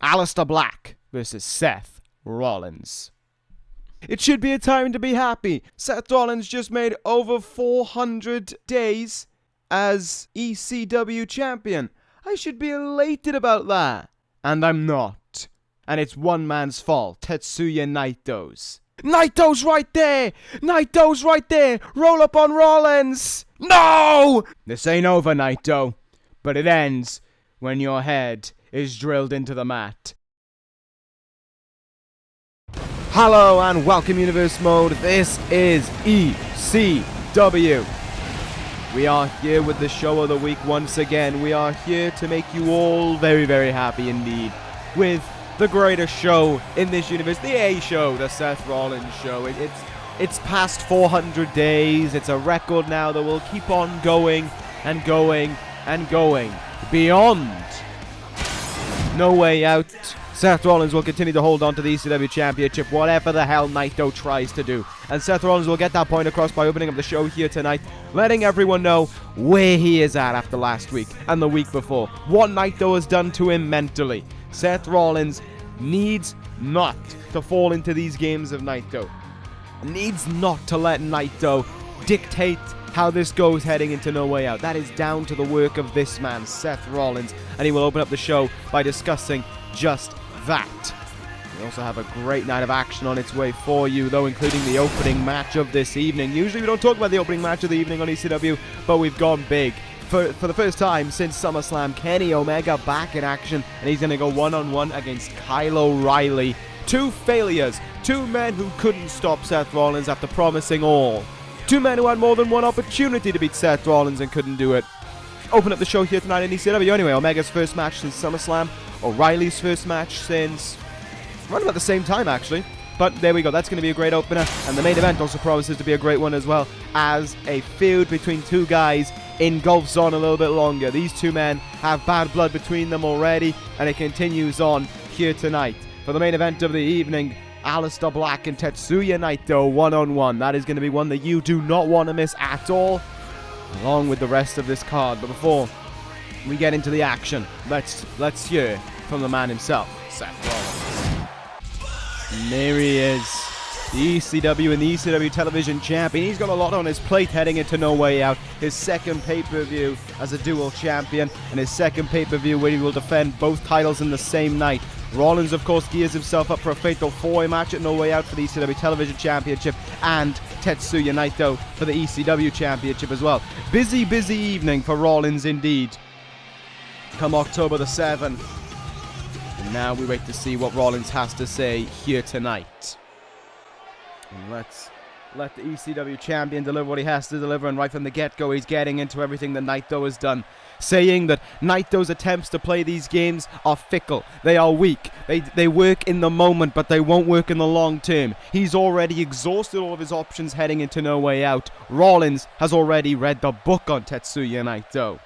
Aleister Black versus Seth Rollins. It should be a time to be happy. Seth Rollins just made over 400 days as ECW champion. I should be elated about that. And I'm not. And it's one man's fault, Tetsuya Naito's. Naito's right there! Naito's right there! Roll up on Rollins! No! This ain't over, Naito. But it ends when your head is drilled into the mat. Hello and welcome, Universe Mode. This is ECW. We are here with the show of the week once again. We are here to make you all very, very happy indeed with the greatest show in this universe, the A show, the Seth Rollins show. It's past 400 days. It's a record now that will keep on going and going and going beyond No Way Out. Seth Rollins will continue to hold on to the ECW Championship, whatever the hell Naito tries to do. And Seth Rollins will get that point across by opening up the show here tonight, letting everyone know where he is at after last week and the week before. What Naito has done to him mentally. Seth Rollins needs not to fall into these games of Naito. Needs not to let Naito dictate how this goes heading into No Way Out. That is down to the work of this man, Seth Rollins. And he will open up the show by discussing just that. We also have a great night of action on its way for you, though, including the opening match of this evening. Usually we don't talk about the opening match of the evening on ECW, but we've gone big. For the first time since SummerSlam, Kenny Omega back in action, and he's going to go one-on-one against Kyle O'Reilly. Two failures, two men who couldn't stop Seth Rollins after promising all. Two men who had more than one opportunity to beat Seth Rollins and couldn't do it. Open up the show here tonight in ECW. Anyway, Omega's first match since SummerSlam. O'Reilly's first match since right about the same time, actually. But there we go. That's going to be a great opener. And the main event also promises to be a great one as well, as a feud between two guys engulfs on a little bit longer. These two men have bad blood between them already, and it continues on here tonight. For the main event of the evening, Aleister Black and Tetsuya Naito one-on-one. That is going to be one that you do not want to miss at all, along with the rest of this card. But before we get into the action, let's hear from the man himself, Seth Rollins. And there he is, the ECW and the ECW television champion. He's got a lot on his plate heading into No Way Out. His second pay-per-view as a dual champion, and his second pay-per-view where he will defend both titles in the same night. Rollins, of course, gears himself up for a fatal four-way match at No Way Out for the ECW television championship, and Tetsuya Naito for the ECW championship as well. Busy, busy evening for Rollins indeed. Come October the 7th. And now we wait to see what Rollins has to say here tonight. And let's let the ECW champion deliver what he has to deliver, and right from the get-go he's getting into everything that Naito has done, saying that Naito's attempts to play these games are fickle, they are weak, they work in the moment but they won't work in the long term. He's already exhausted all of his options heading into No Way Out. Rollins has already read the book on Tetsuya Naito.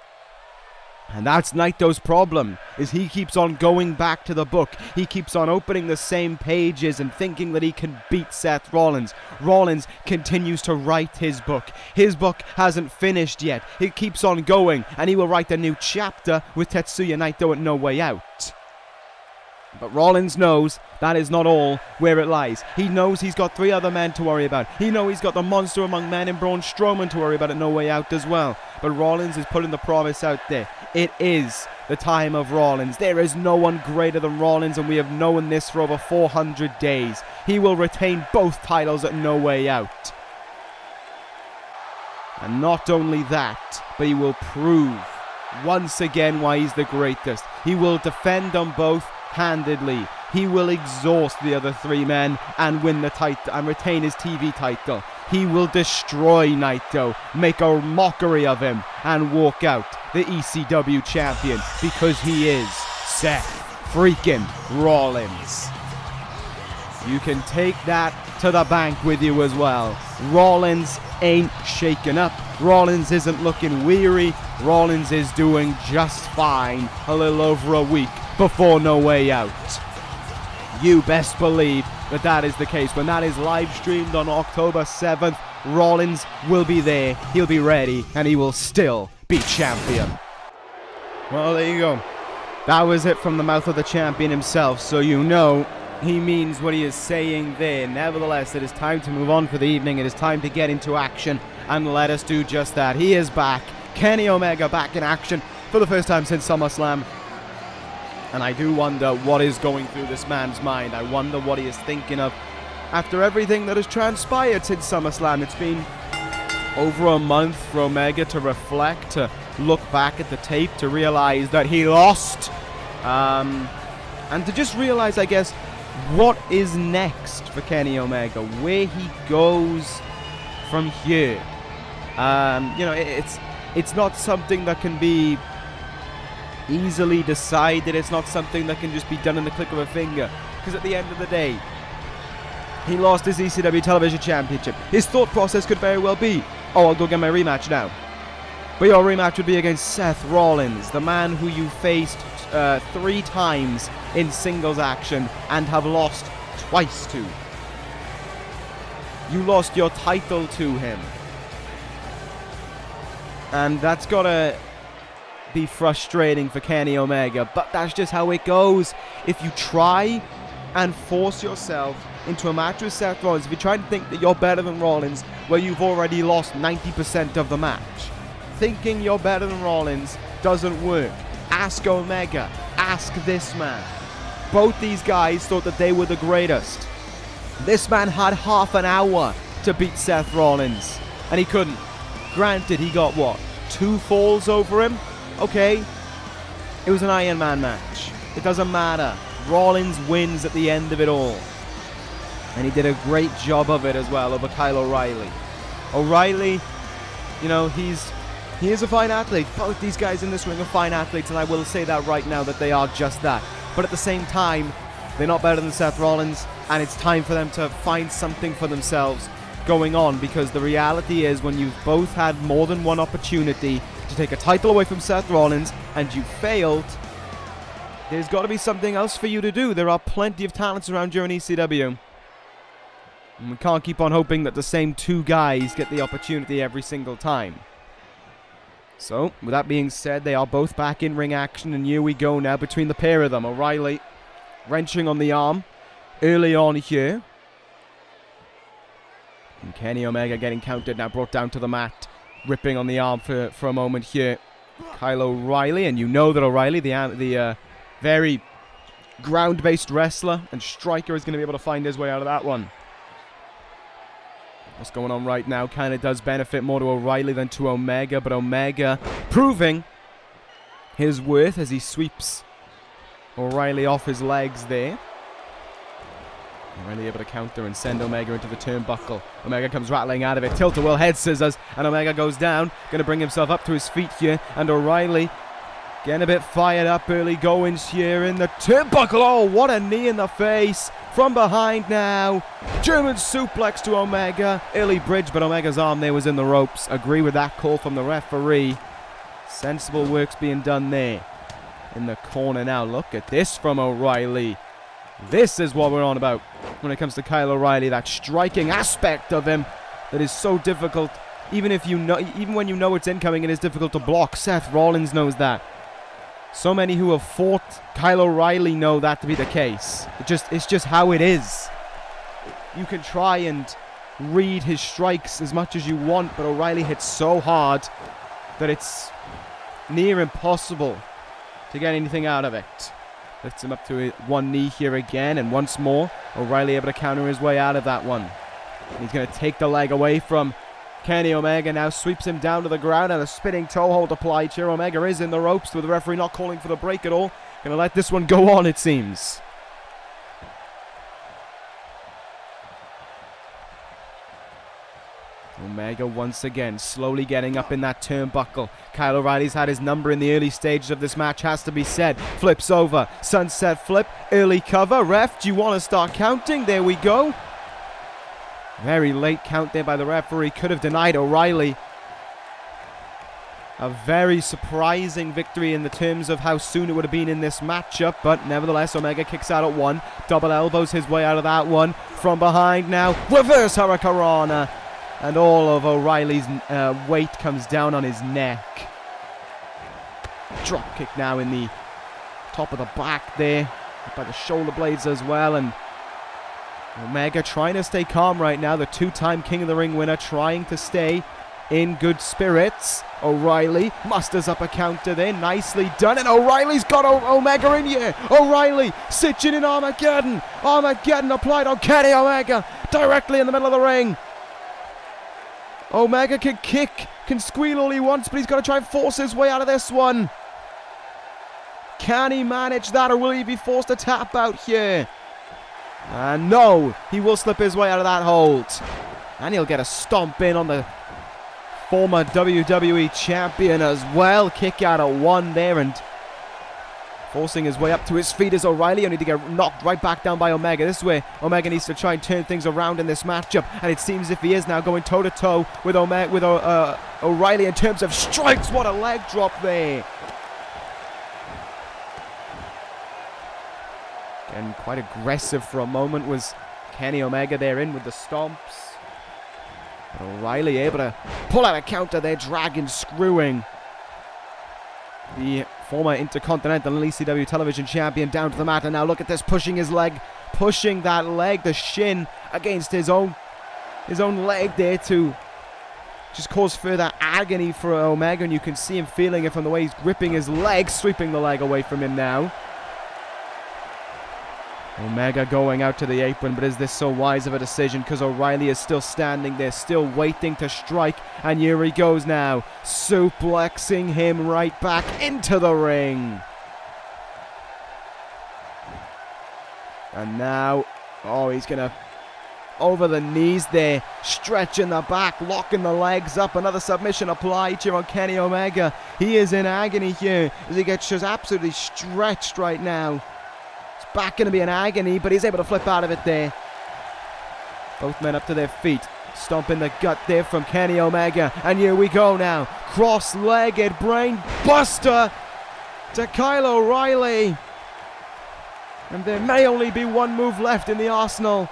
And that's Naito's problem, is he keeps on going back to the book. He keeps on opening the same pages and thinking that he can beat Seth Rollins. Rollins continues to write his book. His book hasn't finished yet. It keeps on going, and he will write a new chapter with Tetsuya Naito at No Way Out. But Rollins knows that is not all where it lies. He knows he's got three other men to worry about. He knows he's got the monster among men in Braun Strowman to worry about at No Way Out as well. But Rollins is putting the promise out there. It is the time of Rollins. There is no one greater than Rollins, and we have known this for over 400 days. He will retain both titles at No Way Out. And not only that, but he will prove once again why he's the greatest. He will defend them both handedly. He will exhaust the other three men and win the title and retain his TV title. He will destroy Naito, make a mockery of him, and walk out the ECW champion, because he is Seth freaking Rollins. You can take that to the bank with you as well. Rollins ain't shaken up. Rollins isn't looking weary. Rollins is doing just fine a little over a week before No Way Out. You best believe that that is the case. When that is live streamed on October 7th, Rollins will be there, he'll be ready, and he will still be champion. Well, there you go. That was it from the mouth of the champion himself, so you know he means what he is saying there. Nevertheless, it is time to move on for the evening. It is time to get into action, and let us do just that. He is back. Kenny Omega back in action for the first time since SummerSlam. And I do wonder what is going through this man's mind. I wonder what he is thinking of after everything that has transpired since SummerSlam. It's been over a month for Omega to reflect, to look back at the tape, to realize that he lost. And to just realize, I guess, what is next for Kenny Omega, where he goes from here. You know, it's not something that can be easily decided. It's not something that can just be done in the click of a finger. Because at the end of the day, he lost his ECW Television Championship. His thought process could very well be, oh, I'll go get my rematch now. But your rematch would be against Seth Rollins, the man who you faced 3 times in singles action and have lost twice to. You lost your title to him. And that's gotta be frustrating for Kenny Omega, but that's just how it goes. If you try and force yourself into a match with Seth Rollins, if you try to think that you're better than Rollins, where you've already lost 90% of the match, thinking you're better than Rollins doesn't work. Ask Omega, ask this man. Both these guys thought that they were the greatest. This man had half an hour to beat Seth Rollins, and he couldn't. Granted, he got, what, 2 falls over him? Okay, it was an Iron Man match. It doesn't matter. Rollins wins at the end of it all. And he did a great job of it as well over Kyle O'Reilly. O'Reilly, you know, he is a fine athlete. Both these guys in this ring are fine athletes, and I will say that right now, that they are just that. But at the same time, they're not better than Seth Rollins, and it's time for them to find something for themselves going on, because the reality is, when you've both had more than one opportunity to take a title away from Seth Rollins and you failed, there's got to be something else for you to do. There are plenty of talents around here in ECW, and we can't keep on hoping that the same 2 guys get the opportunity every single time. So, with that being said, they are both back in ring action, and here we go now between the pair of them. O'Reilly wrenching on the arm early on here. And Kenny Omega getting counted, now brought down to the mat, ripping on the arm for a moment here. Kyle O'Reilly, and you know that O'Reilly, the very ground-based wrestler and striker, is going to be able to find his way out of that one. What's going on right now kind of does benefit more to O'Reilly than to Omega, but Omega proving his worth as he sweeps O'Reilly off his legs there. O'Reilly able to counter and send Omega into the turnbuckle. Omega comes rattling out of it. Tilt-a-whirl head scissors, and Omega goes down. Going to bring himself up to his feet here, and O'Reilly getting a bit fired up. Early goings here in the turnbuckle. Oh, what a knee in the face from behind now. German suplex to Omega. Early bridge, but Omega's arm there was in the ropes. Agree with that call from the referee. Sensible work's being done there in the corner now. Look at this from O'Reilly. This is what we're on about when it comes to Kyle O'Reilly. That striking aspect of him that is so difficult. Even when you know it's incoming, it is difficult to block. Seth Rollins knows that. So many who have fought Kyle O'Reilly know that to be the case. It's just how it is. You can try and read his strikes as much as you want, but O'Reilly hits so hard that it's near impossible to get anything out of it. Lifts him up to one knee here again, and once more, O'Reilly able to counter his way out of that one. He's going to take the leg away from Kenny Omega, now sweeps him down to the ground, and a spinning toe hold applied here. Omega is in the ropes with the referee not calling for the break at all. Going to let this one go on, it seems. Omega once again slowly getting up in that turnbuckle. Kyle O'Reilly's had his number in the early stages of this match, has to be said. Flips over, sunset flip, early cover. Ref, do you want to start counting? There we go. Very late count there by the referee. Could have denied O'Reilly a very surprising victory in the terms of how soon it would have been in this matchup, but nevertheless, Omega kicks out at one. Double elbows his way out of that one. From behind now, reverse hurricanrana. And all of O'Reilly's weight comes down on his neck. Drop kick now in the top of the back there, by the shoulder blades as well, and Omega trying to stay calm right now. The two-time King of the Ring winner trying to stay in good spirits. O'Reilly musters up a counter there. Nicely done. And O'Reilly's got Omega in here. O'Reilly sitting in Armageddon. Armageddon applied on Kenny Omega. Directly in the middle of the ring. Omega can kick, can squeal all he wants, but he's got to try and force his way out of this one. Can he manage that, or will he be forced to tap out here? And no, he will slip his way out of that hold. And he'll get a stomp in on the former WWE champion as well. Kick out at one there, and forcing his way up to his feet is O'Reilly, only to get knocked right back down by Omega. This is where Omega needs to try and turn things around in this matchup, and it seems if he is now going toe-to-toe with O'Reilly in terms of strikes. What a leg drop there. And quite aggressive for a moment was Kenny Omega there in with the stomps. But O'Reilly able to pull out a counter there, dragging, screwing the former Intercontinental and ECW television champion down to the mat. And now look at this, pushing his leg, pushing that leg, the shin against his own leg there to just cause further agony for Omega. And you can see him feeling it from the way he's gripping his leg, sweeping the leg away from him now. Omega going out to the apron, but is this so wise of a decision? Because O'Reilly is still standing there, still waiting to strike. And here he goes now, suplexing him right back into the ring. And now, oh, he's going to, over the knees there, stretching the back, locking the legs up. Another submission applied here on Kenny Omega. He is in agony here as he gets just absolutely stretched right now. Back going to be in agony, but he's able to flip out of it there. Both men up to their feet. Stomping the gut there from Kenny Omega. And here we go now. Cross-legged brain buster to Kyle O'Reilly. And there may only be one move left in the arsenal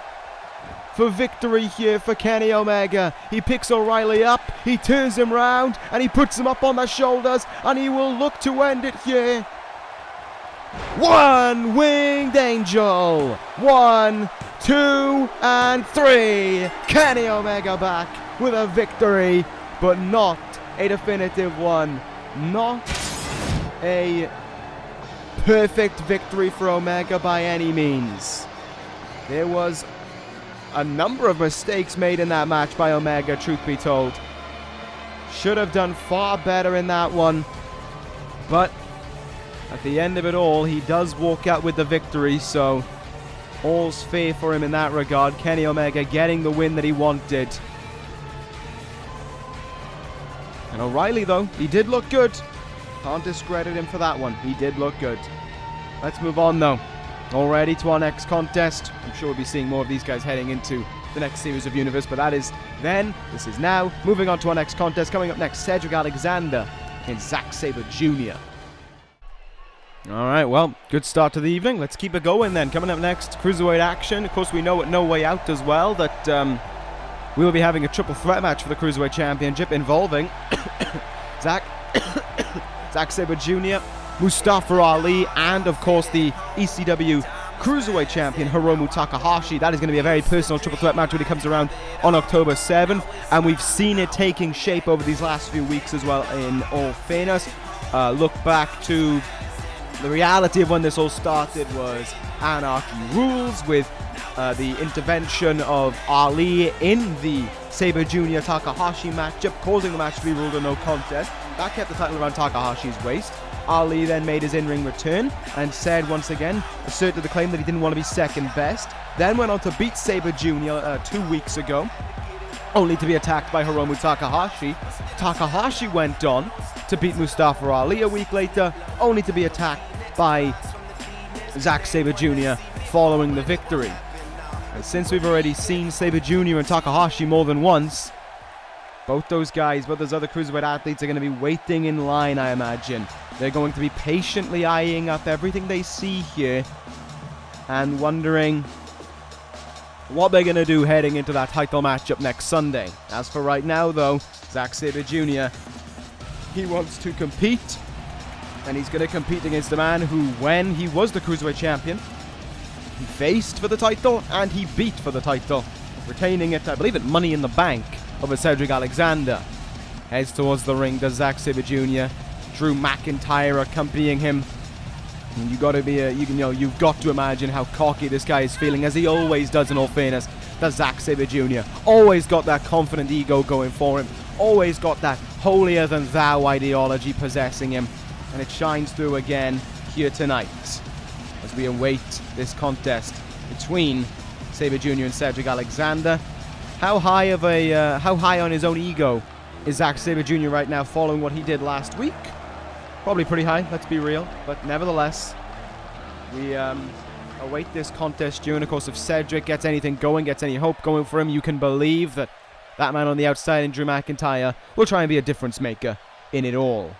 for victory here for Kenny Omega. He picks O'Reilly up, he turns him round, and he puts him up on the shoulders, and he will look to end it here. One winged angel. 1, 2, and 3. Kenny Omega back with a victory, but not a definitive one. Not a perfect victory for Omega by any means. There was a number of mistakes made in that match by Omega, truth be told. Should have done far better in that one, but at the end of it all, he does walk out with the victory, so all's fair for him in that regard. Kenny Omega getting the win that he wanted. And O'Reilly, though, he did look good. Can't discredit him for that one. He did look good. Let's move on, though. Already to our next contest. I'm sure we'll be seeing more of these guys heading into the next series of Universe, but that is then. This is now. Moving on to our next contest. Coming up next, Cedric Alexander and Zack Sabre Jr. Alright, well, good start to the evening. Let's keep it going then. Coming up next, Cruiserweight action. Of course, we know at No Way Out as well that we will be having a triple threat match for the Cruiserweight Championship involving Zack Sabre Jr., Mustafa Ali, and of course the ECW Cruiserweight Champion Hiromu Takahashi. That is going to be a very personal triple threat match when it comes around on October 7th, and we've seen it taking shape over these last few weeks as well, in all fairness. Look back to the reality of when this all started was Anarchy Rules, with the intervention of Ali in the Sabre Jr. Takahashi matchup, causing the match to be ruled a no contest. That kept the title around Takahashi's waist. Ali then made his in-ring return and said once again, asserted the claim that he didn't want to be second best. Then went on to beat Sabre Jr. 2 weeks ago, only to be attacked by Hiromu Takahashi. Takahashi went on to beat Mustafa Ali a week later, only to be attacked by Zack Sabre Jr. following the victory. And since we've already seen Sabre Jr. and Takahashi more than once, both those guys, both those other Cruiserweight athletes are going to be waiting in line, I imagine. They're going to be patiently eyeing up everything they see here and wondering what they're going to do heading into that title matchup next Sunday. As for right now, though, Zack Sabre Jr., he wants to compete. And he's going to compete against a man who, when he was the Cruiserweight Champion, he faced for the title and he beat for the title, retaining it, I believe, at Money in the Bank over Cedric Alexander. Heads towards the ring, does Zack Sabre Jr. Drew McIntyre accompanying him. And you've got to imagine how cocky this guy is feeling, as he always does, in all fairness. Does Zack Sabre Jr. Always got that confident ego going for him. Always got that holier-than-thou ideology possessing him. And it shines through again here tonight as we await this contest between Sabre Jr. and Cedric Alexander. How high on his own ego is Zack Sabre Jr. right now following what he did last week? Probably pretty high, let's be real. But nevertheless, we await this contest during the course of Cedric gets anything going, gets any hope going for him. You can believe that that man on the outside in Drew McIntyre will try and be a difference maker in it all.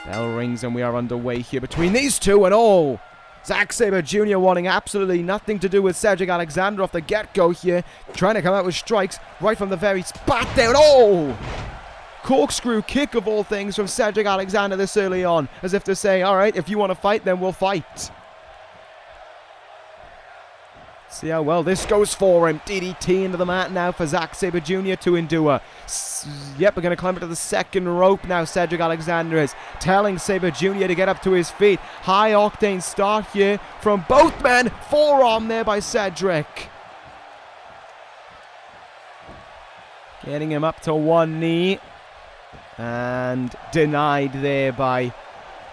Bell rings and we are underway here between these two, and Zack Sabre Jr. wanting absolutely nothing to do with Cedric Alexander off the get-go here, trying to come out with strikes right from the very spot there, and corkscrew kick of all things from Cedric Alexander this early on, as if to say, alright, if you want to fight, then we'll fight. See how well this goes for him. DDT into the mat now for Zack Sabre Jr. to endure. Yep, we're going to climb into the second rope now. Cedric Alexander is telling Sabre Jr. to get up to his feet. High octane start here from both men. Forearm there by Cedric. Getting him up to one knee. And denied there by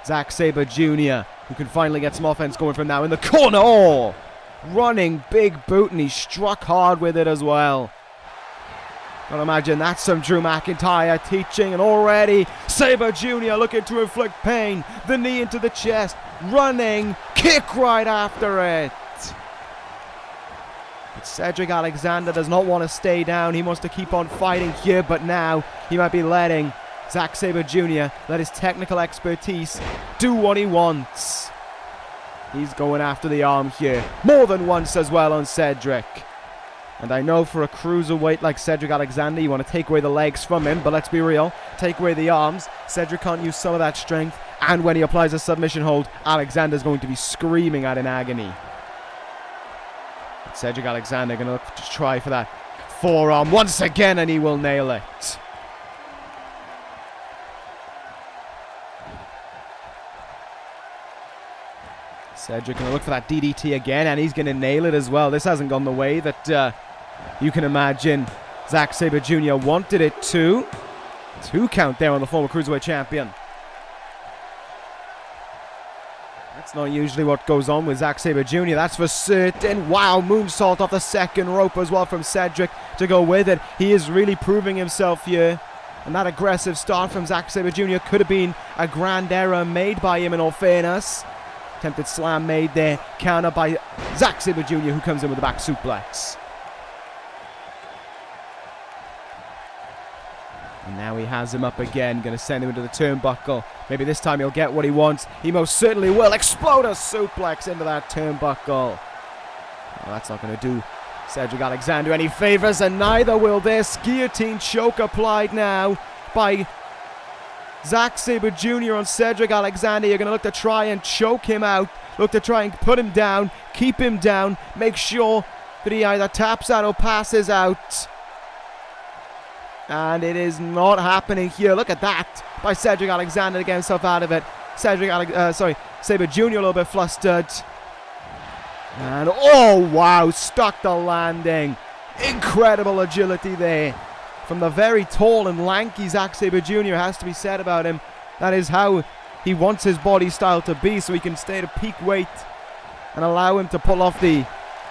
Zack Sabre Jr., who can finally get some offense going from now in the corner. Running big boot, and he struck hard with it as well. Gotta imagine that's some Drew McIntyre teaching, and already Sabre Jr. looking to inflict pain. The knee into the chest, running, kick right after it. But Cedric Alexander does not want to stay down. He wants to keep on fighting here, but now he might be letting Zack Sabre Jr. let his technical expertise do what he wants. He's going after the arm here, more than once as well on Cedric. And I know for a cruiserweight like Cedric Alexander, you want to take away the legs from him, but let's be real, take away the arms. Cedric can't use some of that strength, and when he applies a submission hold, Alexander's going to be screaming out in agony. But Cedric Alexander going to look to try for that forearm once again, and he will nail it. Cedric going to look for that DDT again, and he's going to nail it as well. This hasn't gone the way that you can imagine Zack Sabre Jr. wanted it to. 2 count there on the former Cruiserweight Champion. That's not usually what goes on with Zack Sabre Jr., that's for certain. Wow, moonsault off the second rope as well from Cedric to go with it. He is really proving himself here. And that aggressive start from Zack Sabre Jr. could have been a grand error made by him, in all fairness. Attempted slam made there, counter by Zack Sabre Jr., who comes in with a back suplex. And now he has him up again, going to send him into the turnbuckle. Maybe this time he'll get what he wants. He most certainly will. Explode a suplex into that turnbuckle. Well, that's not going to do Cedric Alexander any favors, and neither will this. Guillotine choke applied now by Zack Sabre Jr. on Cedric Alexander. You're going to look to try and choke him out. Look to try and put him down. Keep him down. Make sure that he either taps out or passes out. And it is not happening here. Look at that by Cedric Alexander to get himself out of it. Sabre Jr. a little bit flustered. And oh wow, stuck the landing. Incredible agility there from the very tall and lanky Zack Sabre Jr. has to be said about him. That is how he wants his body style to be, so he can stay at peak weight and allow him to pull off the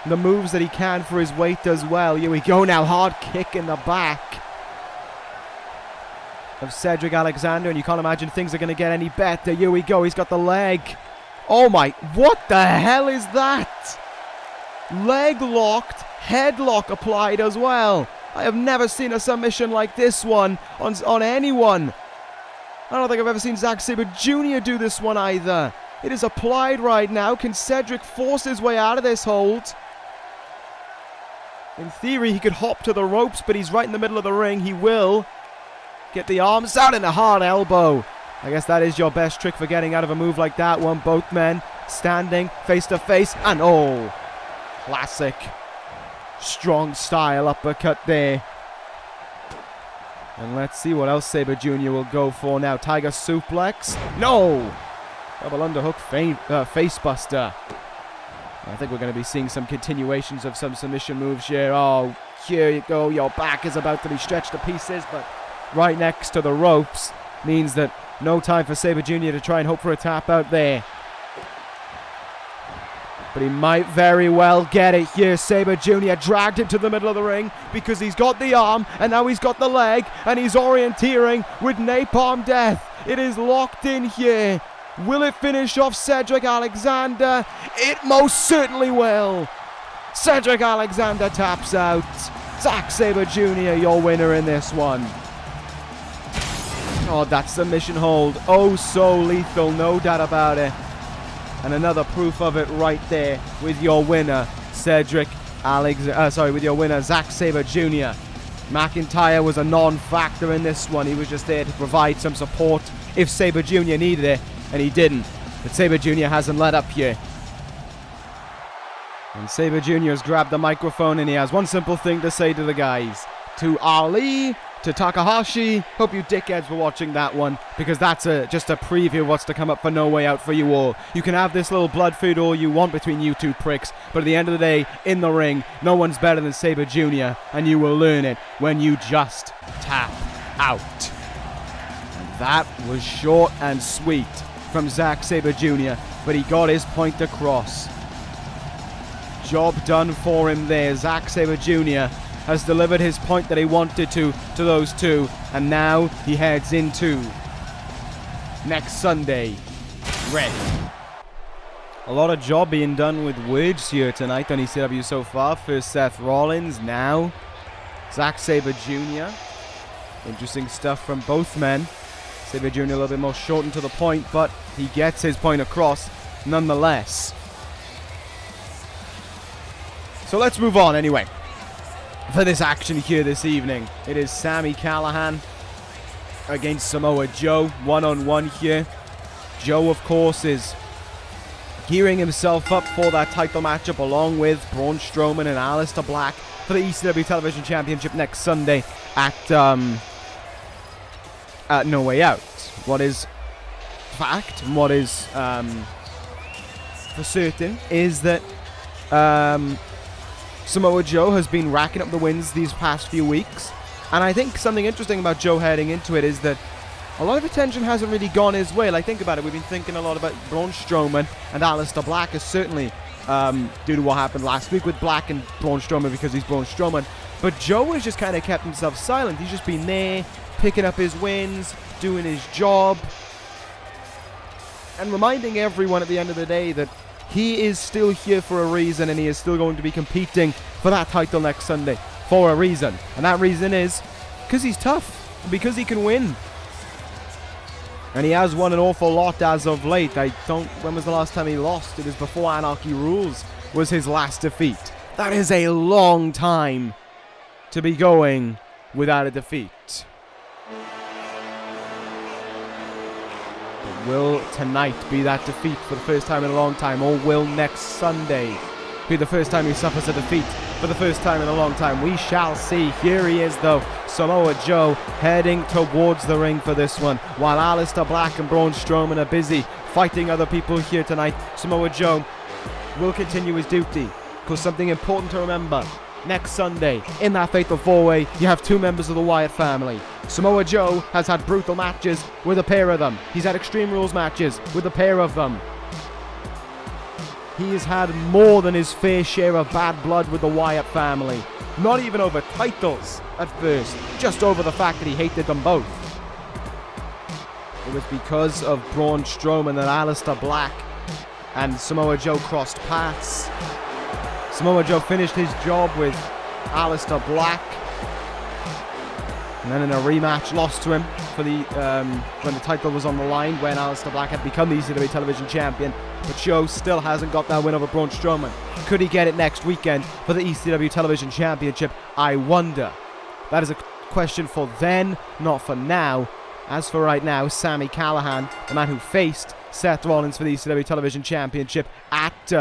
moves that he can for his weight as well. Here we go now, hard kick in the back of Cedric Alexander, and you can't imagine things are going to get any better. Here we go, he's got the leg. Oh my, what the hell is that? Leg locked, headlock applied as well. I have never seen a submission like this one on anyone. I don't think I've ever seen Zack Sabre Jr. do this one either. It is applied right now. Can Cedric force his way out of this hold? In theory, he could hop to the ropes, but he's right in the middle of the ring. He will get the arms out and a hard elbow I guess that is your best trick for getting out of a move like that one. Both men standing face to face, and oh, classic strong style uppercut there. And let's see what else Sabre Jr. will go for now. Tiger suplex. No! Double underhook facebuster. I think we're going to be seeing some continuations of some submission moves here. Oh, here you go. Your back is about to be stretched to pieces, but right next to the ropes means that no time for Sabre Jr. to try and hope for a tap out there. But he might very well get it here. Sabre Jr. dragged him to the middle of the ring because he's got the arm and now he's got the leg and he's orienteering with Napalm Death. It is locked in here. Will it finish off Cedric Alexander? It most certainly will. Cedric Alexander taps out. Zack Sabre Jr., your winner in this one. Oh, that submission hold. Oh, so lethal, no doubt about it. And another proof of it right there with your winner, with your winner, Zack Sabre Jr. McIntyre was a non-factor in this one. He was just there to provide some support if Sabre Jr. needed it, and he didn't. But Sabre Jr. hasn't let up here. And Sabre Jr. has grabbed the microphone and he has one simple thing to say to the guys. To Ali, to Takahashi, hope you dickheads were watching that one, because that's just a preview of what's to come up for No Way Out for you all. You can have this little blood feud all you want between you two pricks, but at the end of the day, in the ring, no one's better than Sabre Jr., and you will learn it when you just tap out. And that was short and sweet from Zack Sabre Jr., but he got his point across. Job done for him there. Zack Sabre Jr. has delivered his point that he wanted to those two, and now he heads into next Sunday ready. A lot of job being done with words here tonight on ECW so far. First Seth Rollins, now Zack Sabre Jr. Interesting stuff from both men. Sabre Jr. a little bit more short and to the point, but he gets his point across nonetheless. So let's move on anyway. For this action here this evening, it is Sami Callihan against Samoa Joe, one-on-one here. Joe, of course, is gearing himself up for that title matchup along with Braun Strowman and Aleister Black for the ECW Television Championship next Sunday at No Way Out. What is fact and what is for certain is that Samoa Joe has been racking up the wins these past few weeks, and I think something interesting about Joe heading into it is that a lot of attention hasn't really gone his way. Like, think about it, we've been thinking a lot about Braun Strowman and Aleister Black, is certainly due to what happened last week with Black and Braun Strowman because he's Braun Strowman, but Joe has just kind of kept himself silent. He's just been there, picking up his wins, doing his job, and reminding everyone at the end of the day that he is still here for a reason, and he is still going to be competing for that title next Sunday for a reason. And that reason is because he's tough, and because he can win. And he has won an awful lot as of late. When was the last time he lost? It was before Anarchy Rules was his last defeat. That is a long time to be going without a defeat. Will tonight be that defeat for the first time in a long time, or will next Sunday be the first time he suffers a defeat for the first time in a long time? We shall see. Here he is though, Samoa Joe heading towards the ring for this one, while Aleister Black and Braun Strowman are busy fighting other people here tonight. Samoa Joe will continue his duty, because something important to remember: next Sunday, in that fatal four-way, you have two members of the Wyatt family. Samoa Joe has had brutal matches with a pair of them. He's had Extreme Rules matches with a pair of them. He has had more than his fair share of bad blood with the Wyatt family. Not even over titles at first, just over the fact that he hated them both. It was because of Braun Strowman that Aleister Black and Samoa Joe crossed paths. Samoa Joe finished his job with Aleister Black, and then in a rematch lost to him for the when the title was on the line, when Aleister Black had become the ECW Television Champion. But Joe still hasn't got that win over Braun Strowman. Could he get it next weekend for the ECW Television Championship? I wonder. That is a question for then, not for now. As for right now, Sami Callihan, the man who faced Seth Rollins for the ECW Television Championship at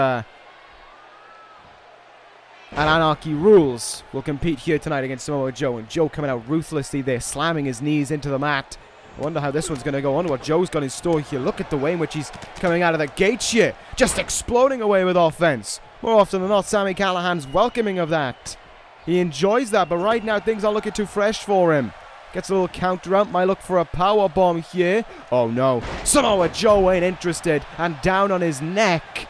Anarchy Rules, will compete here tonight against Samoa Joe. And Joe coming out ruthlessly there, slamming his knees into the mat. I wonder how this one's going to go. I wonder what Joe's got in store here. Look at the way in which he's coming out of the gates here. Just exploding away with offense. More often than not, Sami Callihan's welcoming of that. He enjoys that, but right now things aren't looking too fresh for him. Gets a little counter out, might look for a power bomb here. Oh no, Samoa Joe ain't interested, and down on his neck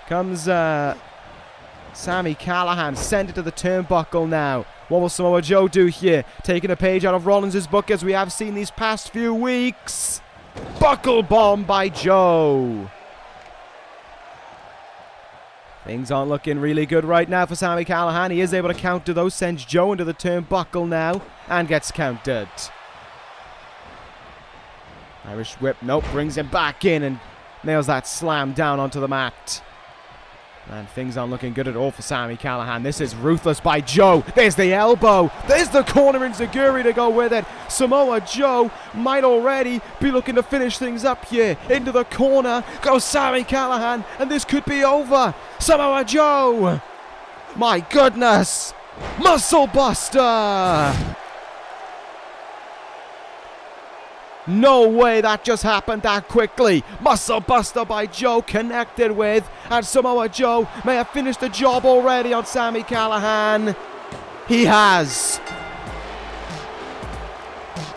comes Sami Callihan, sent it to the turnbuckle now. What will Samoa Joe do here? Taking a page out of Rollins' book as we have seen these past few weeks. Buckle bomb by Joe. Things aren't looking really good right now for Sami Callihan. He is able to counter those, sends Joe into the turnbuckle now, and gets countered. Irish whip, nope, brings him back in and nails that slam down onto the mat. And things aren't looking good at all for Sami Callihan. This is ruthless by Joe. There's the elbow. There's the corner enziguri to go with it. Samoa Joe might already be looking to finish things up here. Into the corner goes Sami Callihan, and this could be over. Samoa Joe. My goodness. Muscle Buster. No way that just happened that quickly. Muscle Buster by Joe connected with, and Samoa Joe may have finished the job already on Sami Callihan. He has.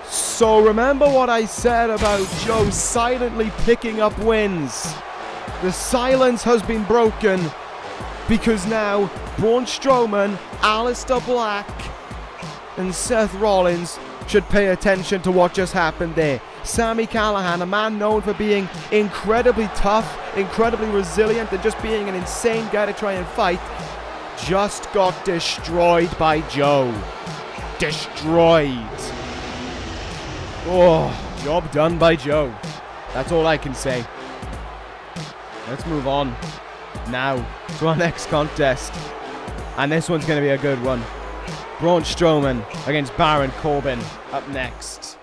So remember what I said about Joe silently picking up wins. The silence has been broken because now Braun Strowman, Aleister Black, and Seth Rollins should pay attention to what just happened there. Sami Callihan, a man known for being incredibly tough, incredibly resilient, and just being an insane guy to try and fight, just got destroyed by Joe. Destroyed. Oh, job done by Joe. That's all I can say. Let's move on now to our next contest. And this one's going to be a good one. Braun Strowman against Baron Corbin up next.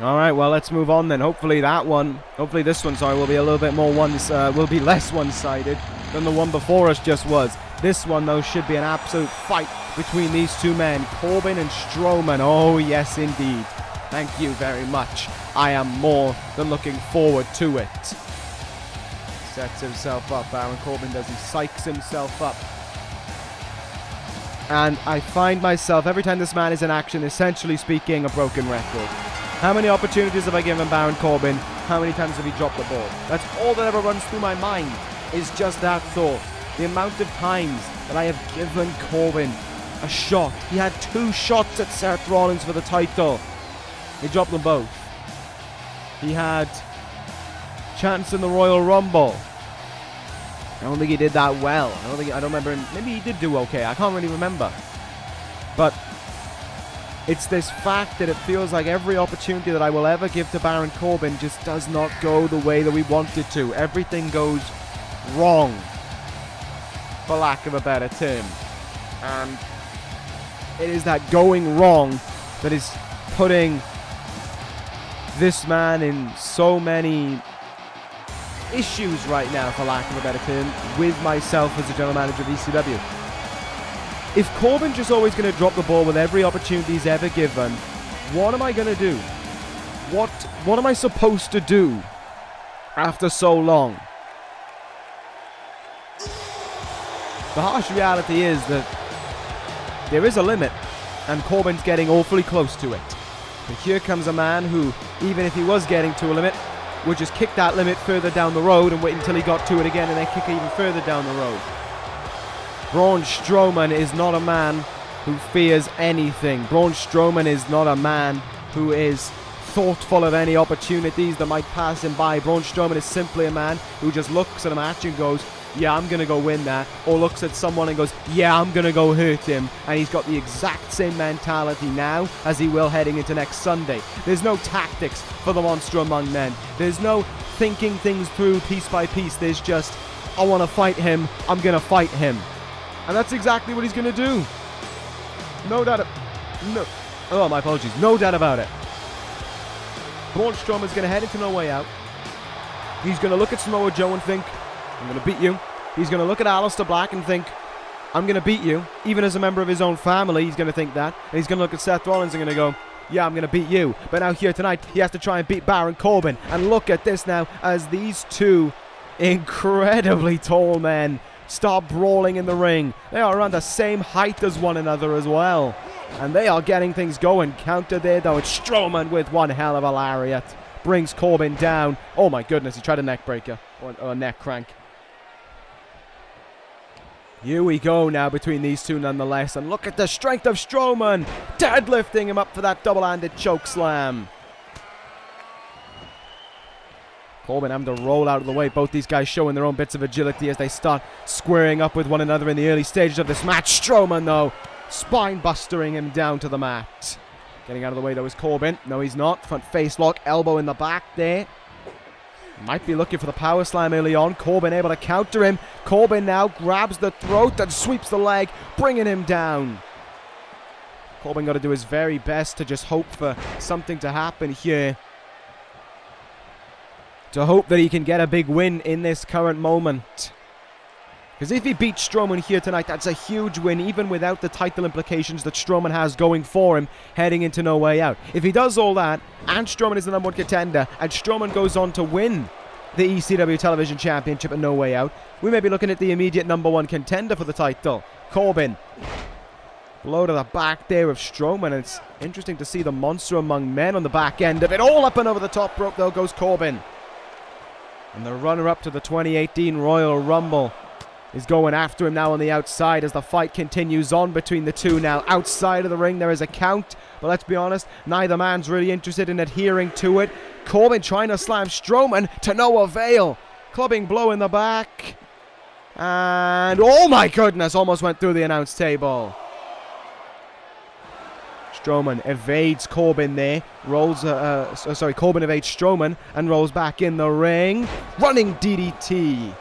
Alright, well, let's move on then. Hopefully this one, will be a little bit more will be less one-sided than the one before us just was. This one, though, should be an absolute fight between these two men, Corbin and Strowman. Oh, yes, indeed. Thank you very much. I am more than looking forward to it. Sets himself up. Baron Corbin does. He psychs himself up. And I find myself, every time this man is in action, essentially speaking, a broken record. How many opportunities have I given Baron Corbin? How many times have he dropped the ball? That's all that ever runs through my mind, is just that thought. The amount of times that I have given Corbin a shot. He had 2 shots at Seth Rollins for the title. He dropped them both. He had chance in the Royal Rumble. I don't think he did that well. I don't remember him. Maybe he did do okay. I can't really remember. But it's this fact that it feels like every opportunity that I will ever give to Baron Corbin just does not go the way that we want it to. Everything goes wrong, for lack of a better term. And it is that going wrong that is putting this man in so many issues right now, for lack of a better term, with myself as the general manager of ECW. If Corbin's just always going to drop the ball with every opportunity he's ever given, what am I going to do? What am I supposed to do after so long? The harsh reality is that there is a limit, and Corbin's getting awfully close to it. But here comes a man who, even if he was getting to a limit, would just kick that limit further down the road and wait until he got to it again and then kick it even further down the road. Braun Strowman is not a man who fears anything. Braun Strowman is not a man who is thoughtful of any opportunities that might pass him by. Braun Strowman is simply a man who just looks at a match and goes, yeah, I'm going to go win that. Or looks at someone and goes, yeah, I'm going to go hurt him. And he's got the exact same mentality now as he will heading into next Sunday. There's no tactics for the Monster Among Men. There's no thinking things through piece by piece. There's just, I want to fight him. I'm going to fight him. And that's exactly what he's going to do. No doubt. Oh, my apologies. No doubt about it. Braun Strowman's going to head into No Way Out. He's going to look at Samoa Joe and think, I'm going to beat you. He's going to look at Aleister Black and think, I'm going to beat you. Even as a member of his own family, he's going to think that. And he's going to look at Seth Rollins and going to go, yeah, I'm going to beat you. But now here tonight, he has to try and beat Baron Corbin. And look at this now as these two incredibly tall men start brawling in the ring. They are around the same height as one another as well. And they are getting things going. Counter there, though. It's Strowman with one hell of a lariat. Brings Corbin down. Oh, my goodness. He tried a neck breaker. Or a neck crank. Here we go now between these two nonetheless. And look at the strength of Strowman. Deadlifting him up for that double-handed choke slam. Corbin having to roll out of the way. Both these guys showing their own bits of agility as they start squaring up with one another in the early stages of this match. Strowman, though, spine-bustering him down to the mat. Getting out of the way, though, is Corbin. No, he's not. Front face lock, elbow in the back there. Might be looking for the power slam early on. Corbin able to counter him. Corbin now grabs the throat and sweeps the leg, bringing him down. Corbin got to do his very best to just hope for something to happen here. To hope that he can get a big win in this current moment. Because if he beats Strowman here tonight, that's a huge win, even without the title implications that Strowman has going for him, heading into No Way Out. If he does all that, and Strowman is the #1 contender, and Strowman goes on to win the ECW Television Championship at No Way Out, we may be looking at the immediate #1 contender for the title, Corbin. Blow to the back there of Strowman, and it's interesting to see the monster among men on the back end of it. All up and over the top rope, though, goes Corbin. And the runner-up to the 2018 Royal Rumble is going after him now on the outside as the fight continues on between the two now. Outside of the ring, there is a count, but let's be honest, neither man's really interested in adhering to it. Corbin trying to slam Strowman to no avail. Clubbing blow in the back. And, oh my goodness, almost went through the announce table. Strowman evades Corbin there. Corbin evades Strowman and rolls back in the ring. Running DDT.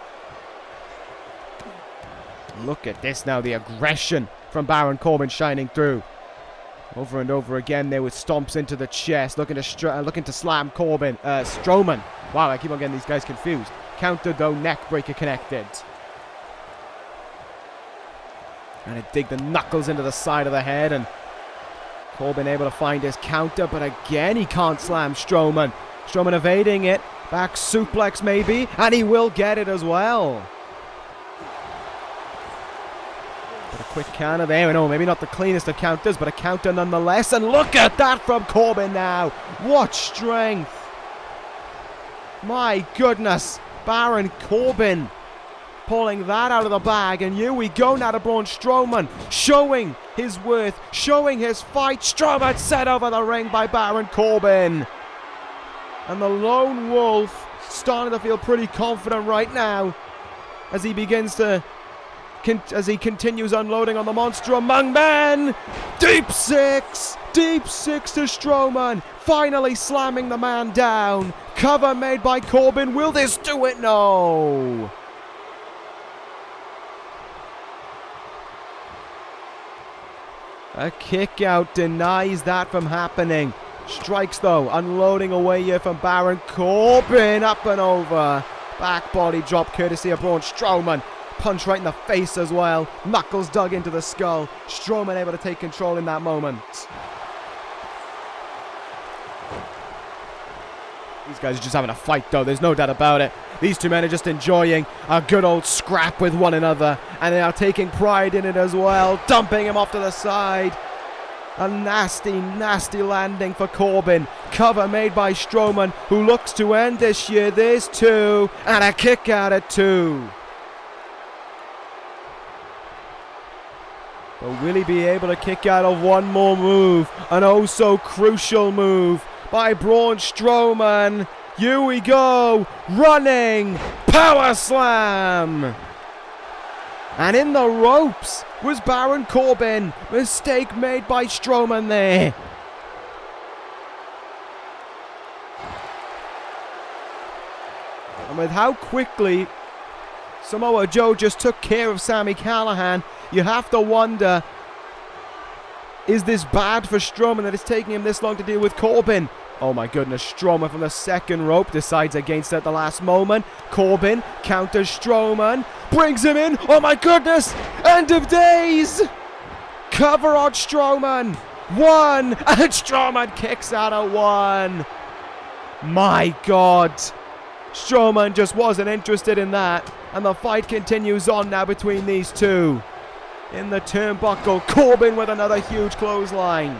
Look at this now, the aggression from Baron Corbin shining through. Over and over again there with stomps into the chest, looking to slam Strowman. Wow, I keep on getting these guys confused. Counter though, neck breaker connected. And to dig the knuckles into the side of the head, and Corbin able to find his counter, but again he can't slam Strowman. Strowman evading it, back suplex maybe, and he will get it as well. But a quick counter there. No, maybe not the cleanest of counters, but a counter nonetheless. And look at that from Corbin now. What strength. My goodness. Baron Corbin pulling that out of the bag. And here we go now to Braun Strowman. Showing his worth. Showing his fight. Strowman set over the ring by Baron Corbin. And the Lone Wolf starting to feel pretty confident right now as he begins to... as he continues unloading on the monster among men. Deep six to Strowman, finally slamming the man down. Cover made by Corbin. Will this do it? No. A kick out denies that from happening. Strikes though, unloading away here from Baron Corbin. Up and over. Back body drop courtesy of Braun Strowman. Punch right in the face as well. Knuckles dug into the skull. Strowman able to take control in that moment. These guys are just having a fight though, there's no doubt about it. These two men are just enjoying a good old scrap with one another. And they are taking pride in it as well. Dumping him off to the side. A nasty, nasty landing for Corbin. Cover made by Strowman, who looks to end this year. There's two. And a kick out at 2. But will he be able to kick out of one more move? An oh so crucial move by Braun Strowman. Here we go. Running power slam. And in the ropes was Baron Corbin. Mistake made by Strowman there. And with how quickly Samoa Joe just took care of Sami Callihan, you have to wonder Is this bad for Strowman that it's taking him this long to deal with Corbin? Oh my goodness, Strowman from the second rope decides against it at the last moment. Corbin counters Strowman, brings him in. Oh my goodness, end of days. Cover on Strowman. 1, and Strowman kicks out at 1. My God. Strowman just wasn't interested in that. And the fight continues on now between these two. In the turnbuckle, Corbin with another huge clothesline.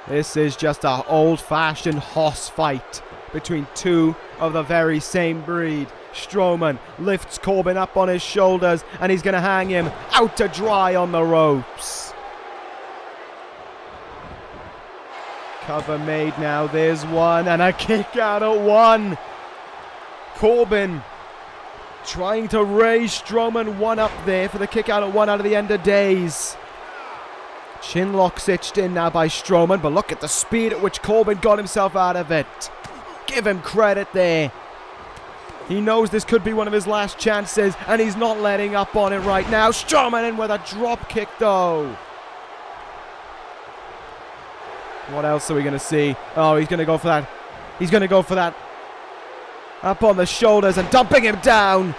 This is just an old-fashioned hoss fight between two of the very same breed. Strowman lifts Corbin up on his shoulders and he's going to hang him out to dry on the ropes. Cover made now. There's one and a kick out at 1. Corbin trying to raise Strowman 1 up there for the kick out at 1 out of the end of days. Chinlock stitched in now by Strowman, but look at the speed at which Corbin got himself out of it. Give him credit there. He knows this could be one of his last chances, and he's not letting up on it right now. Strowman in with a drop kick, though. What else are we going to see? Oh, he's going to go for that. He's going to go for that. Up on the shoulders and dumping him down.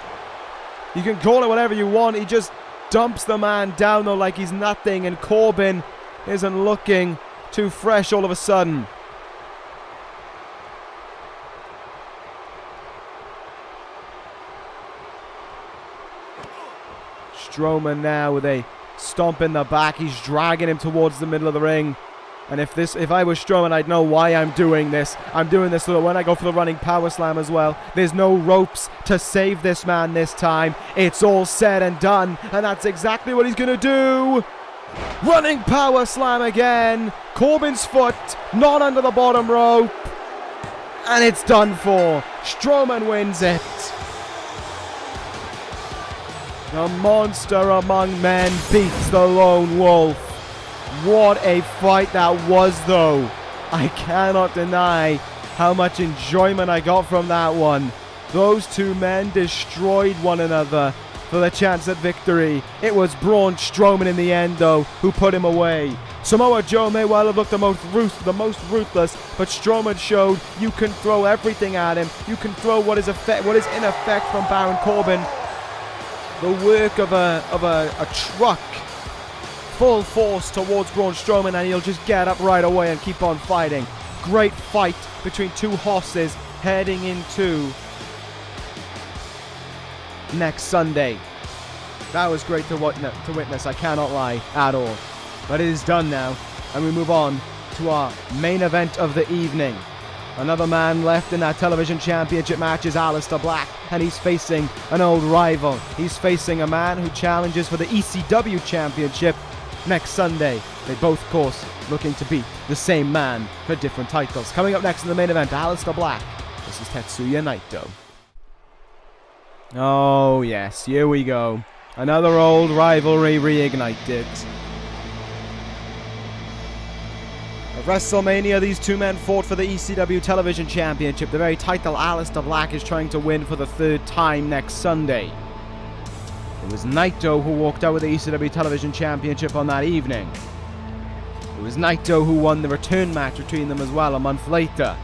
You can call it whatever you want. He just dumps the man down, though, like he's nothing, and Corbin isn't looking too fresh all of a sudden. Strowman now with a stomp in the back. He's dragging him towards the middle of the ring. And if I was Strowman, I'd know why I'm doing this. I'm doing this so that when I go for the running power slam as well, there's no ropes to save this man this time. It's all said and done, and that's exactly what he's going to do. Running power slam again. Corbin's foot, not under the bottom rope. And it's done for. Strowman wins it. The monster among men beats the lone wolf. What a fight that was, though. I cannot deny how much enjoyment I got from that one. Those two men destroyed one another for the chance at victory. It was Braun Strowman in the end, though, who put him away. Samoa Joe may well have looked the most ruthless, but Strowman showed you can throw everything at him. You can throw what is in effect from Baron Corbin. The work of a truck, full force towards Braun Strowman, and he'll just get up right away and keep on fighting. Great fight between two horses heading into next Sunday. That was great to witness, I cannot lie at all. But it is done now, and we move on to our main event of the evening. Another man left in that television championship match is Aleister Black, and he's facing an old rival. He's facing a man who challenges for the ECW championship next Sunday. They both, of course, looking to beat the same man for different titles. Coming up next in the main event, Aleister Black. This is Tetsuya Naito. Oh yes, here we go. Another old rivalry reignited. At WrestleMania, these two men fought for the ECW Television Championship, the very title Aleister Black is trying to win for the 3rd time next Sunday. It was Naito who walked out with the ECW Television Championship on that evening. It was Naito who won the return match between them as well a month later.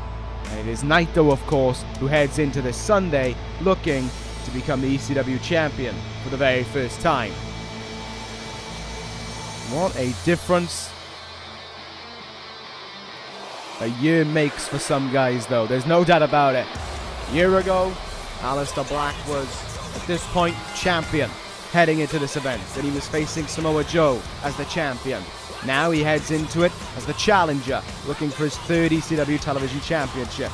And it is Naito, of course, who heads into this Sunday looking to become the ECW champion for the very first time. What a difference a year makes for some guys, though. There's no doubt about it. A year ago, Aleister Black was, at this point, champion heading into this event. And he was facing Samoa Joe as the champion. Now he heads into it as the challenger, looking for his 3rd ECW television championship.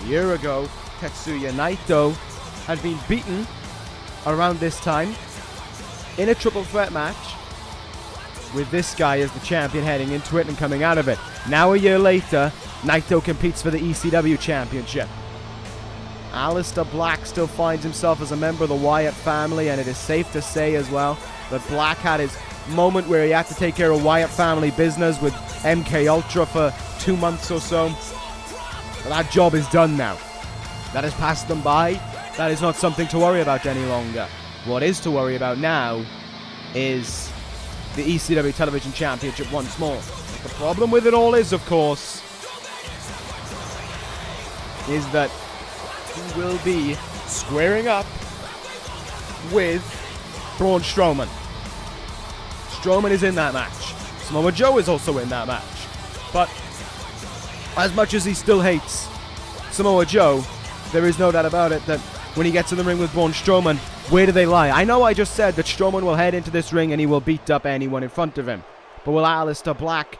A year ago, Tetsuya Naito had been beaten around this time in a triple threat match with this guy as the champion heading into it and coming out of it. Now a year later, Naito competes for the ECW championship. Aleister Black still finds himself as a member of the Wyatt family, and it is safe to say as well that Black had his moment where he had to take care of Wyatt family business with MK Ultra for 2 months or so. But that job is done now. That has passed them by. That is not something to worry about any longer. What is to worry about now is the ECW Television Championship once more. The problem with it all is, of course, is that he will be squaring up with Braun Strowman. Strowman is in that match. Samoa Joe is also in that match. But as much as he still hates Samoa Joe, there is no doubt about it that when he gets in the ring with Braun Strowman, where do they lie? I know I just said that Strowman will head into this ring and he will beat up anyone in front of him. But will Aleister Black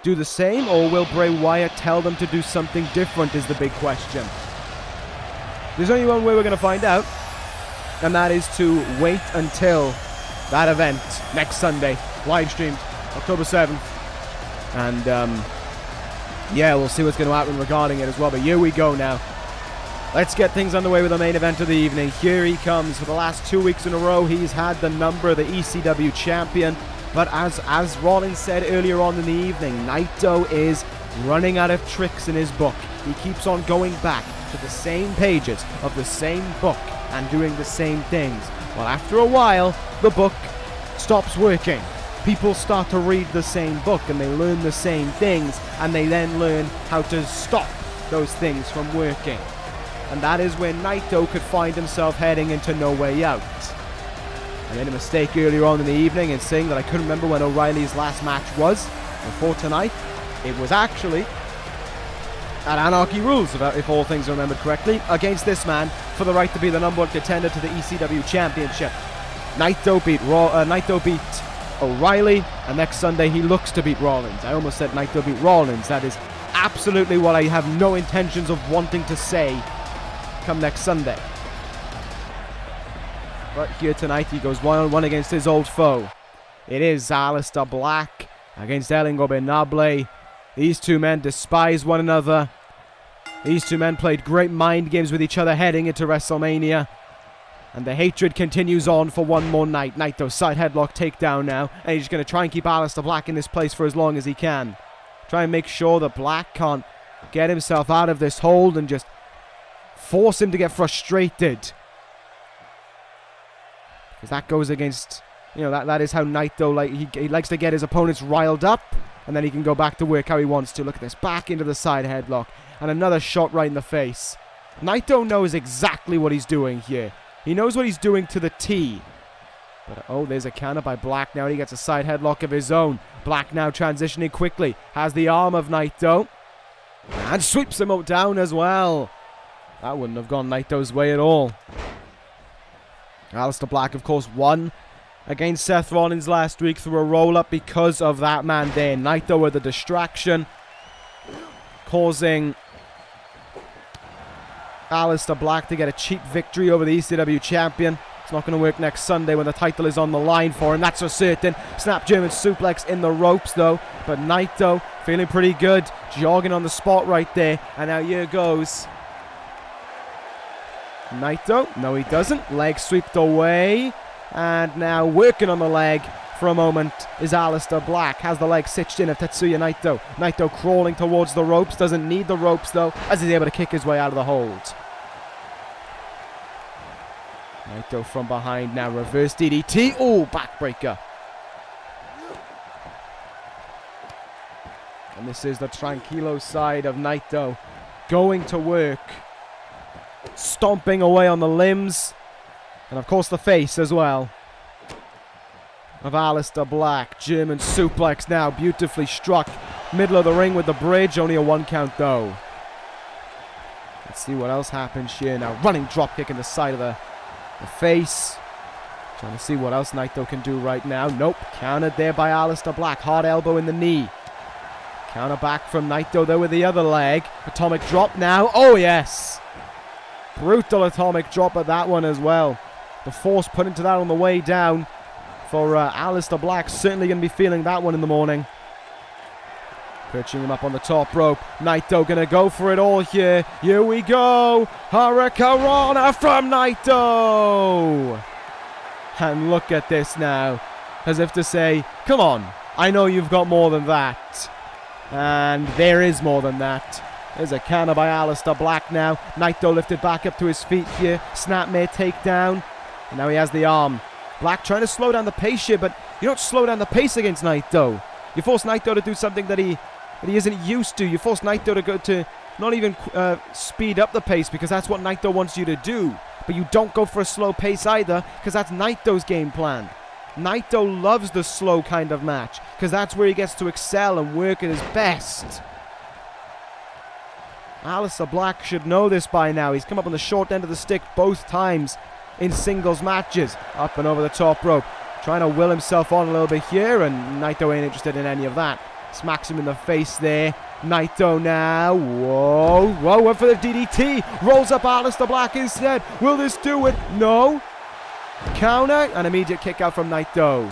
do the same, or will Bray Wyatt tell them to do something different is the big question. There's only one way we're going to find out, and that is to wait until that event next Sunday, live streamed October 7th. And yeah, we'll see what's going to happen regarding it as well. But here we go now. Let's get things underway with the main event of the evening. Here he comes. For the last 2 weeks in a row, he's had the number of the ECW champion. But as Rollins said earlier on in the evening, Naito is running out of tricks in his book. He keeps on going back to the same pages of the same book and doing the same things. Well, after a while, the book stops working. People start to read the same book and they learn the same things, and they then learn how to stop those things from working. And that is when Naito could find himself heading into No Way Out. I made a mistake earlier on in the evening in saying that I couldn't remember when O'Reilly's last match was before tonight. It was actually at Anarchy Rules, if all things are remembered correctly, against this man for the right to be the number one contender to the ECW Championship. Naito beat O'Reilly, and next Sunday he looks to beat Rollins. I almost said Naito beat Rollins. That is absolutely what I have no intentions of wanting to say come next Sunday. But here tonight he goes 1-on-1 against his old foe. It is Aleister Black against El Ingobernable. These two men despise one another. These two men played great mind games with each other heading into WrestleMania. And the hatred continues on for one more night. Naito side headlock takedown now. And he's going to try and keep Aleister Black in this place for as long as he can. Try and make sure that Black can't get himself out of this hold and just force him to get frustrated. Because that goes against, that is how Naito, he likes to get his opponents riled up. And then he can go back to work how he wants to. Look at this. Back into the side headlock. And another shot right in the face. Naito knows exactly what he's doing here. He knows what he's doing to the T. But, oh, there's a counter by Black now. He gets a side headlock of his own. Black now transitioning quickly. Has the arm of Naito. And sweeps him down as well. That wouldn't have gone Naito's way at all. Aleister Black, of course, won against Seth Rollins last week through a roll-up because of that man there. Naito with a distraction, causing Aleister Black to get a cheap victory over the ECW champion. It's not going to work next Sunday when the title is on the line for him, that's for certain. Snap German suplex in the ropes, though. But Naito feeling pretty good, jogging on the spot right there. And now here goes Naito. No, he doesn't. Leg swept away. And now working on the leg for a moment is Aleister Black. Has the leg stitched in of Tetsuya Naito. Naito crawling towards the ropes. Doesn't need the ropes, though, as he's able to kick his way out of the hold. Naito from behind now. Reverse DDT. Oh, backbreaker. And this is the Tranquillo side of Naito. Going to work. Stomping away on the limbs. And of course the face as well of Aleister Black. German suplex now, beautifully struck. Middle of the ring with the bridge, only a 1 count though. Let's see what else happens here now. Running dropkick in the side of the face. Trying to see what else Naito can do right now. Nope, countered there by Aleister Black. Hard elbow in the knee. Counter back from Naito there with the other leg. Atomic drop now. Oh yes! Brutal atomic drop at that one as well. The force put into that on the way down for Aleister Black. Certainly going to be feeling that one in the morning. Perching him up on the top rope. Naito going to go for it all here. Here we go. Hurricanrana from Naito. And look at this now. As if to say, come on. I know you've got more than that. And there is more than that. There's a counter by Aleister Black now. Naito lifted back up to his feet here. Snapmare takedown. And now he has the arm. Black trying to slow down the pace here, but You don't slow down the pace against Naito. You force Naito to do something that he isn't used to. You force Naito to go to not even speed up the pace, because that's what Naito wants you to do. But you don't go for a slow pace either, because that's Naito's game plan. Naito loves the slow kind of match, because that's where he gets to excel and work at his best. Aleister Black should know this by now. He's come up on the short end of the stick both times in singles matches. Up and over the top rope. Trying to will himself on a little bit here, and Naito ain't interested in any of that. Smacks him in the face there. Naito now. Whoa. Went for the DDT. Rolls up Aleister Black instead. Will this do it? No. Counter. An immediate kick out from Naito.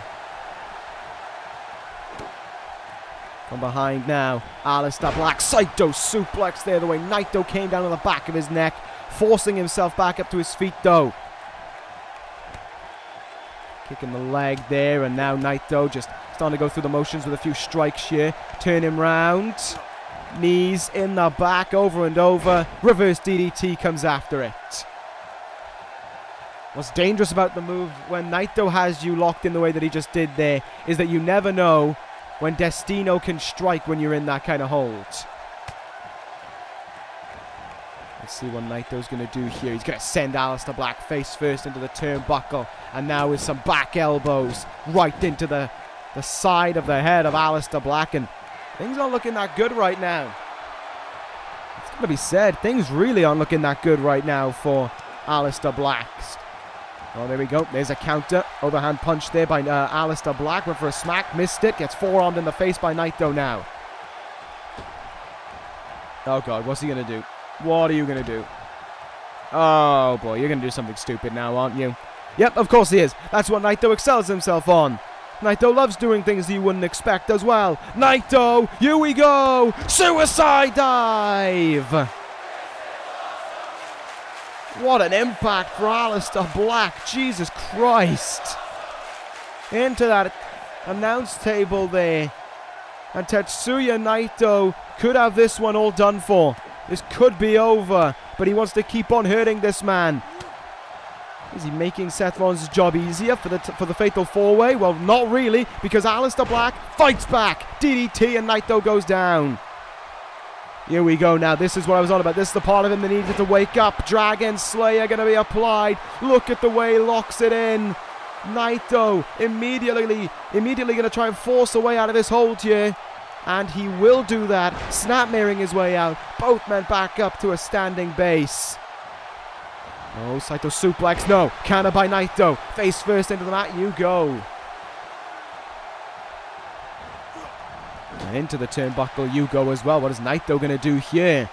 From behind now. Aleister Black. Saito suplex there. The way Naito came down on the back of his neck. Forcing himself back up to his feet though. Kicking the leg there, and now Naito just starting to go through the motions with a few strikes here. Turn him round. Knees in the back over and over. Reverse DDT comes after it. What's dangerous about the move when Naito has you locked in the way that he just did there is that you never know when Destino can strike when you're in that kind of hold. Let's see what Naito's going to do here. He's going to send Aleister Black face first into the turnbuckle. And now with some back elbows right into the side of the head of Aleister Black. And things aren't looking that good right now. It's got to be said, things really aren't looking that good right now for Aleister Black. Oh, there we go. There's a counter. Overhand punch there by Aleister Black. Went for a smack. Missed it. Gets forearmed in the face by Naito now. Oh, God. What's he going to do? What are you going to do? Oh, boy. You're going to do something stupid now, aren't you? Yep, of course he is. That's what Naito excels himself on. Naito loves doing things you wouldn't expect as well. Naito, here we go. Suicide dive. What an impact for Aleister Black. Jesus Christ. Into that announce table there. And Tetsuya Naito could have this one all done for. This could be over. But he wants to keep on hurting this man. Is he making Seth Rollins' job easier for the Fatal 4-Way? Well, not really, because Aleister Black fights back. DDT and Naito goes down. Here we go now. This is what I was on about. This is the part of him that needed to wake up. Dragon Slayer going to be applied. Look at the way he locks it in. Naito immediately going to try and force a way out of this hold here. And he will do that. Snapmaring his way out. Both men back up to a standing base. Oh, Saito suplex. No. Counter by Naito. Face first into the mat. You go. And into the turnbuckle you go as well. What is Naito going to do here?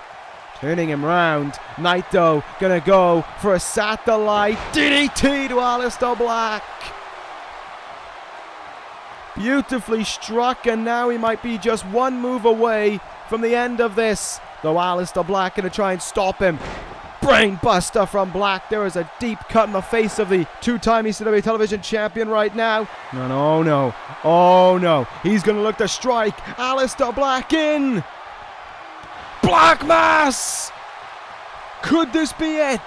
Turning him round. Naito going to go for a satellite DDT to Aleister Black. Beautifully struck, and now he might be just one move away from the end of this. Though Aleister Black going to try and stop him. Brainbuster from Black. There is a deep cut in the face of the two-time ECW television champion right now. No. Oh, no. He's going to look to strike. Aleister Black in. Black Mass. Could this be it?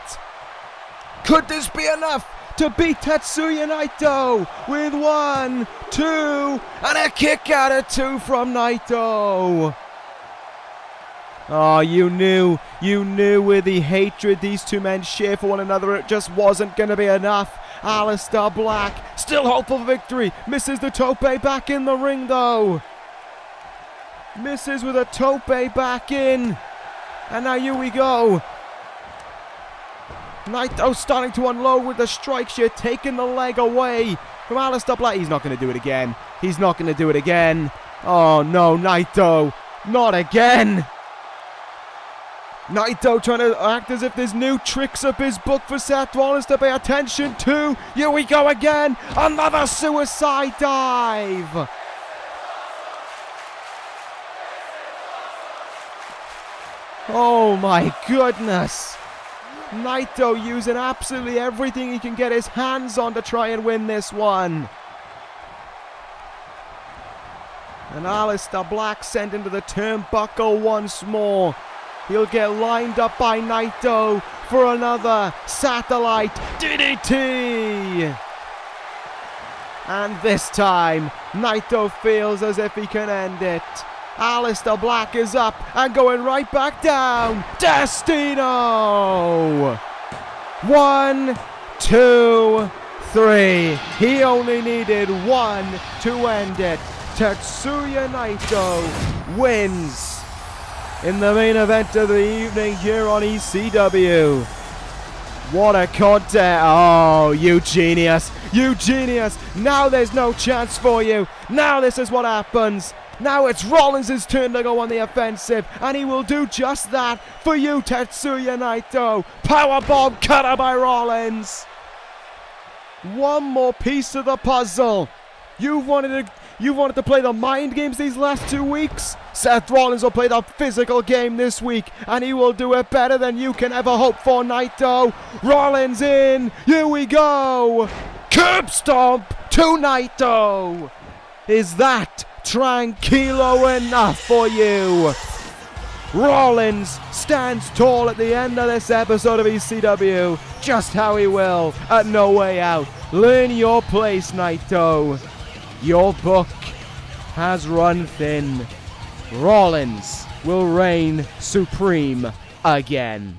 Could this be enough to beat Tetsuya Naito with 1, 2, and a kick out of 2 from Naito? Oh, you knew with the hatred these two men share for one another, it just wasn't going to be enough. Aleister Black, still hopeful for victory, misses the tope back in the ring though. Misses with a tope back in. And now here we go. Naito starting to unload with the strikes here, taking the leg away from Aleister Black. He's not going to do it again. He's not going to do it again. Oh no, Naito. Not again. Naito trying to act as if there's new tricks up his book for Seth Rollins to pay attention to. Here we go again. Another suicide dive. Oh my goodness. Naito using absolutely everything he can get his hands on to try and win this one. And Aleister Black sent into the turnbuckle once more. He'll get lined up by Naito for another satellite DDT. And this time, Naito feels as if he can end it. Aleister Black is up and going right back down. Destino! 1, 2, 3. He only needed one to end it. Tetsuya Naito wins in the main event of the evening here on ECW. What a contest. Oh, you genius. You genius. Now there's no chance for you. Now this is what happens. Now it's Rollins' turn to go on the offensive, and he will do just that for you, Tetsuya Naito. Powerbomb cutter by Rollins. One more piece of the puzzle. You wanted to play the mind games these last 2 weeks? Seth Rollins will play the physical game this week, and he will do it better than you can ever hope for, Naito. Rollins in. Here we go. Curb stomp to Naito. Is that Tranquillo enough for you? Rollins stands tall at the end of this episode of ECW, just how he will at No Way Out. Learn your place, Naito. Your book has run thin. Rollins will reign supreme again.